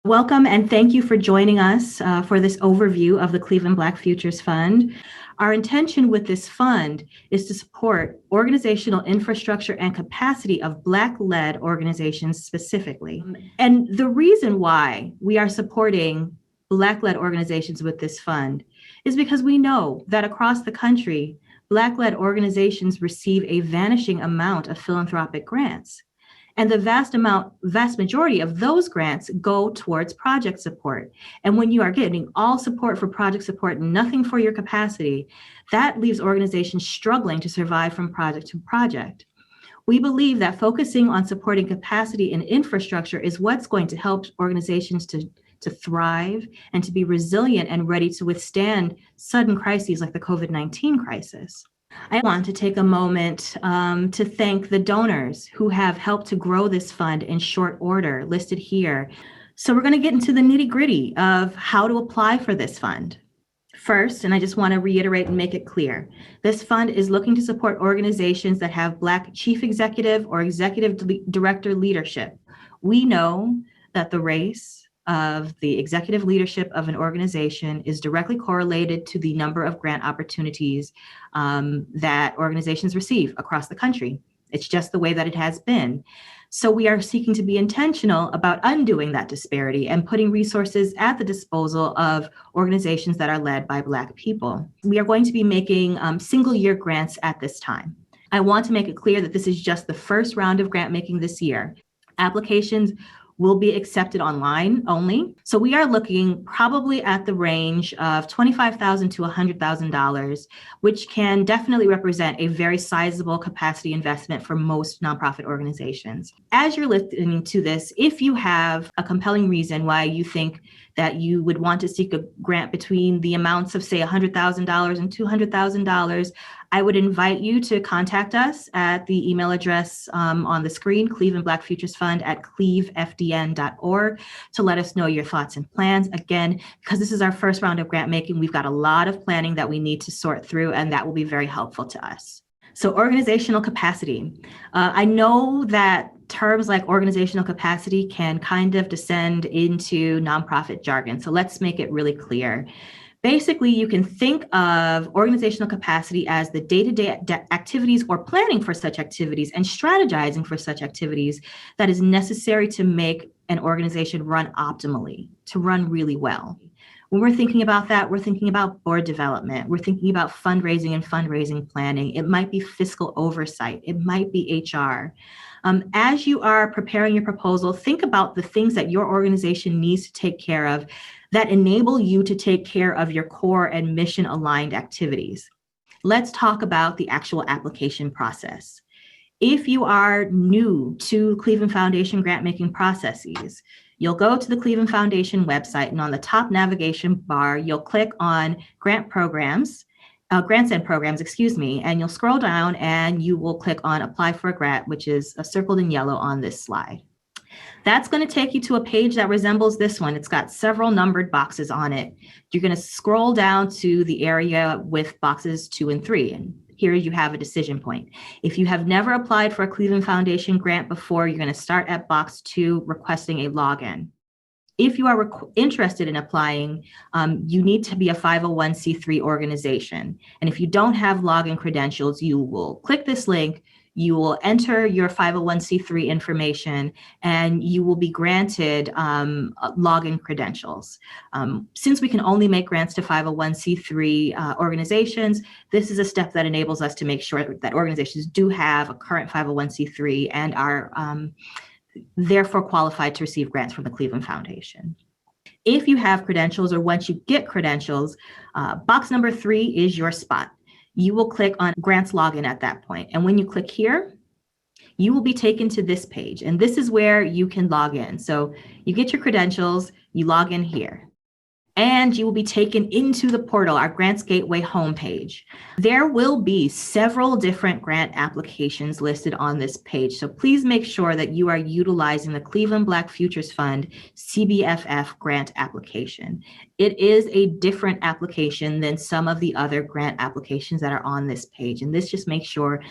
Welcome and thank you for joining us for this overview of the Cleveland Black Futures Fund. Our intention with this fund is to support organizational infrastructure and capacity of Black-led organizations specifically. And the reason why we are supporting Black-led organizations with this fund is because we know that across the country, Black-led organizations receive a vanishing amount of philanthropic grants. And the vast majority of those grants go towards project support. And when you are getting all support for project support, nothing for your capacity, that leaves organizations struggling to survive from project to project. We believe that focusing on supporting capacity and infrastructure is what's going to help organizations to thrive and to be resilient and ready to withstand sudden crises like the COVID-19 crisis. I want to take a moment to thank the donors who have helped to grow this fund in short order, listed here. So we're going to get into the nitty-gritty of how to apply for this fund. First, and I just want to reiterate and make it clear, this fund is looking to support organizations that have Black chief executive or executive director leadership. We know that the race of the executive leadership of an organization is directly correlated to the number of grant opportunities that organizations receive across the country. It's just the way that it has been. So we are seeking to be intentional about undoing that disparity and putting resources at the disposal of organizations that are led by Black people. We are going to be making single-year grants at this time. I want to make it clear that this is just the first round of grant making this year. Applications will be accepted online only. So we are looking probably at the range of $25,000 to $100,000, which can definitely represent a very sizable capacity investment for most nonprofit organizations. As you're listening to this, if you have a compelling reason why you think that you would want to seek a grant between the amounts of, say, $100,000 and $200,000, I would invite you to contact us at the email address on the screen, Cleveland Black Futures Fund at clevefdn.org, to let us know your thoughts and plans. Again, because this is our first round of grant making, we've got a lot of planning that we need to sort through, and that will be very helpful to us. So organizational capacity. I know that terms like organizational capacity can kind of descend into nonprofit jargon. So let's make it really clear. Basically, you can think of organizational capacity as the day-to-day activities or planning for such activities and strategizing for such activities that is necessary to make an organization run optimally, to run really well. When we're thinking about that, we're thinking about board development. We're thinking about fundraising and fundraising planning. It might be fiscal oversight. It might be HR. As you are preparing your proposal, think about the things that your organization needs to take care of that enable you to take care of your core and mission aligned activities. Let's talk about the actual application process. If you are new to Cleveland Foundation grant making processes, you'll go to the Cleveland Foundation website, and on the top navigation bar, you'll click on grants and programs, and you'll scroll down and you will click on apply for a grant, which is circled in yellow on this slide. That's going to take you to a page that resembles this one. It's got several numbered boxes on it. You're going to scroll down to the area with boxes 2 and 3, and here you have a decision point. If you have never applied for a Cleveland Foundation grant before, you're going to start at box 2, requesting a login. If you are interested in applying, you need to be a 501c3 organization. And if you don't have login credentials, you will click this link, you will enter your 501c3 information, and you will be granted login credentials. Since we can only make grants to 501c3 organizations, this is a step that enables us to make sure that organizations do have a current 501c3 and are therefore qualified to receive grants from the Cleveland Foundation. If you have credentials, or once you get credentials, box number 3 is your spot. You will click on grants login at that point. And when you click here, you will be taken to this page. And this is where you can log in. So you get your credentials, you log in here. And you will be taken into the portal, our Grants Gateway homepage. There will be several different grant applications listed on this page. So please make sure that you are utilizing the Cleveland Black Futures Fund CBFF grant application. It is a different application than some of the other grant applications that are on this page. And this just makes sure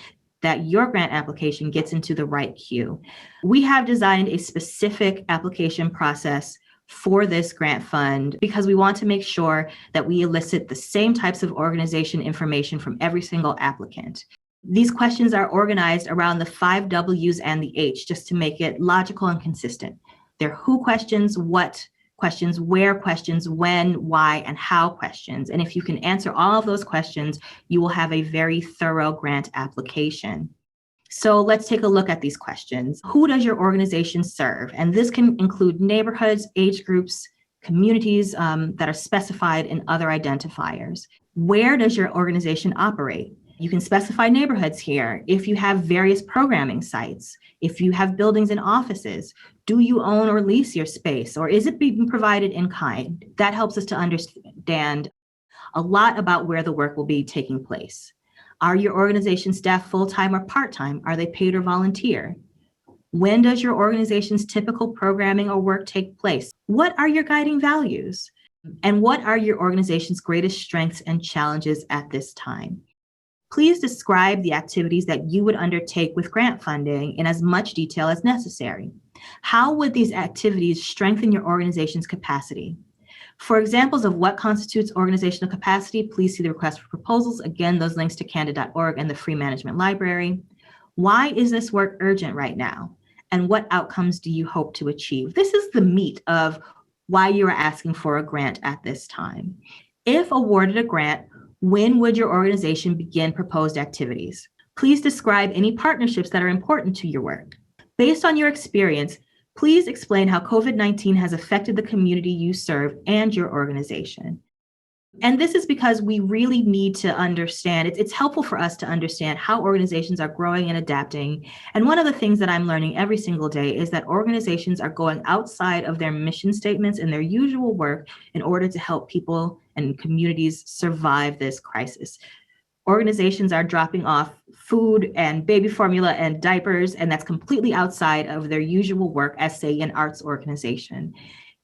that your grant application gets into the right queue. We have designed a specific application process for this grant fund because we want to make sure that we elicit the same types of organization information from every single applicant. These questions are organized around the 5 W's and the H just to make it logical and consistent. They're who questions, what questions, where questions, when, why, and how questions. And if you can answer all of those questions, you will have a very thorough grant application. So let's take a look at these questions. Who does your organization serve? And this can include neighborhoods, age groups, communities that are specified in other identifiers. Where does your organization operate? You can specify neighborhoods here. If you have various programming sites, if you have buildings and offices, do you own or lease your space, or is it being provided in kind? That helps us to understand a lot about where the work will be taking place. Are your organization staff full-time or part-time? Are they paid or volunteer? When does your organization's typical programming or work take place? What are your guiding values? And what are your organization's greatest strengths and challenges at this time? Please describe the activities that you would undertake with grant funding in as much detail as necessary. How would these activities strengthen your organization's capacity? For examples of what constitutes organizational capacity, please see the request for proposals. Again, those links to candid.org and the Free Management Library. Why is this work urgent right now? And what outcomes do you hope to achieve? This is the meat of why you are asking for a grant at this time. If awarded a grant, when would your organization begin proposed activities? Please describe any partnerships that are important to your work. Based on your experience, please explain how COVID-19 has affected the community you serve and your organization. And this is because we really need to understand, it's helpful for us to understand how organizations are growing and adapting. And one of the things that I'm learning every single day is that organizations are going outside of their mission statements and their usual work in order to help people and communities survive this crisis. Organizations are dropping off food and baby formula and diapers, and that's completely outside of their usual work as, say, an arts organization.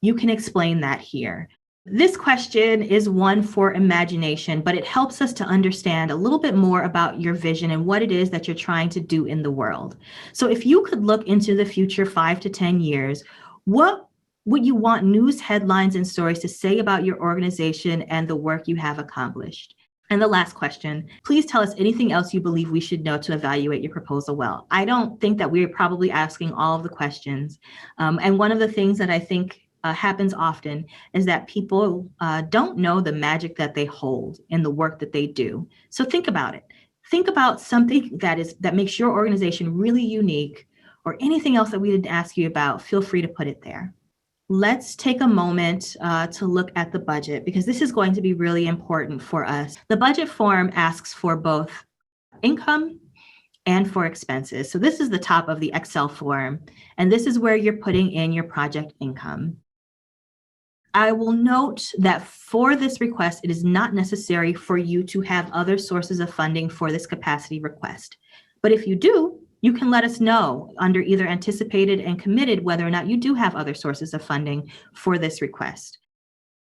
You can explain that here. This question is one for imagination, but it helps us to understand a little bit more about your vision and what it is that you're trying to do in the world. So if you could look into the future 5 to 10 years, what would you want news headlines and stories to say about your organization and the work you have accomplished? And the last question, please tell us anything else you believe we should know to evaluate your proposal well. I don't think that we're probably asking all of the questions. And one of the things that I think happens often is that people don't know the magic that they hold in the work that they do. So think about it. Think about something that makes your organization really unique, or anything else that we didn't ask you about. Feel free to put it there. Let's take a moment to look at the budget, because this is going to be really important for us. The budget form asks for both income and for expenses. So this is the top of the Excel form, and this is where you're putting in your project income. I will note that for this request, it is not necessary for you to have other sources of funding for this capacity request. But if you do, you can let us know under either anticipated and committed whether or not you do have other sources of funding for this request.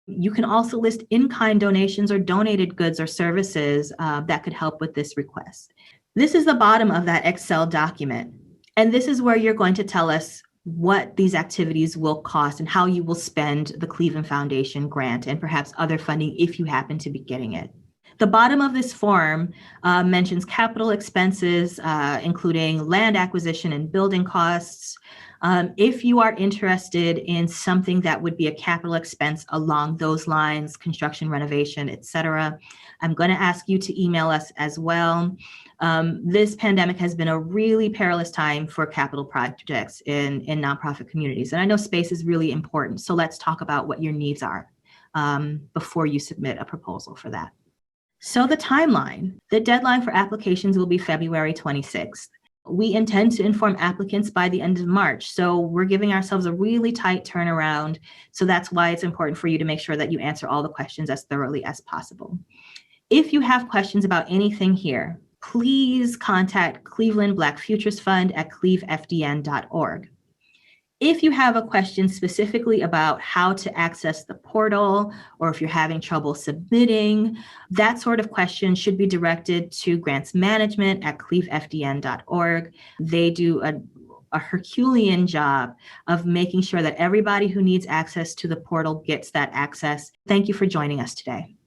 You can also list in-kind donations or donated goods or services that could help with this request. This is the bottom of that Excel document. And this is where you're going to tell us what these activities will cost and how you will spend the Cleveland Foundation grant and perhaps other funding if you happen to be getting it. The bottom of this form mentions capital expenses, including land acquisition and building costs. If you are interested in something that would be a capital expense along those lines, construction, renovation, et cetera, I'm going to ask you to email us as well. This pandemic has been a really perilous time for capital projects in nonprofit communities. And I know space is really important. So let's talk about what your needs are before you submit a proposal for that. So the timeline, the deadline for applications will be February 26th. We intend to inform applicants by the end of March. So we're giving ourselves a really tight turnaround. So that's why it's important for you to make sure that you answer all the questions as thoroughly as possible. If you have questions about anything here, please contact Cleveland Black Futures Fund at clevefdn.org. If you have a question specifically about how to access the portal, or if you're having trouble submitting, that sort of question should be directed to grants management at clevefdn.org. They do a a Herculean job of making sure that everybody who needs access to the portal gets that access. Thank you for joining us today.